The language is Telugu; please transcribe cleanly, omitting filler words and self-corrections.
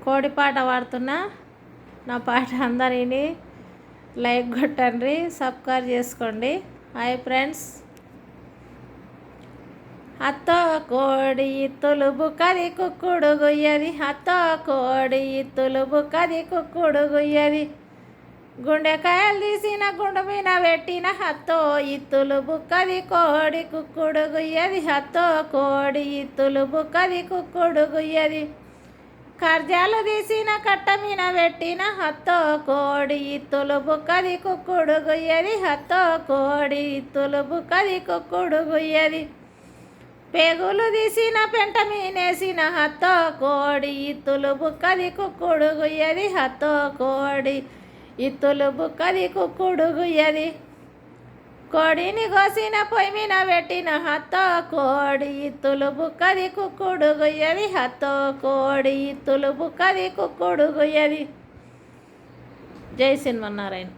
కోడి పాట పాడుతున్నా. నా పాట అందరిని లైక్ కొట్టండి, సబ్స్క్రైబ్ చేసుకోండి. Hi friends. అత్త కోడి ఇత్తులు బుక్కది కుక్కుడు గుయ్యది, అత్త కోడి ఇత్తులు బుక్కది కుక్కుడు గుయ్యది, గుండెకాయలు తీసిన గుండు మీద పెట్టిన హత్తో ఇత్తులు బుక్కది కోడి కుక్కుడు గుయ్యది, హత్తో కోడి ఇత్తులు బుక్కది కుక్కుడు గుయ్యది, కర్జాలు తీసిన కట్ట మీద పెట్టిన హత్తో కోడి ఇత్తులు బుక్కది కుక్కుడు గుయ్యది, హత్తో కోడి ఇత్తులు బుక్కది కుక్కుడు గుయ్యది, పేగులు తీసిన పెంట మీనేసిన హత్తో కోడి ఇత్తులు బుక్కది కుక్కుడు గుయ్యది, హత్తో కోడి ఇత్తులు బుక్కది కుక్కుడు గుయ్యది, కోడిని కోసిన పొయ్యి మీద పెట్టిన హత్తో కోడి ఇత్తులు బుక్కది కుక్కుడు గుయ్యది, హత్తో కోడి ఇత్తులు బుక్కది కుక్కుడు గుయ్యది. జై శ్రీమన్నారాయణ.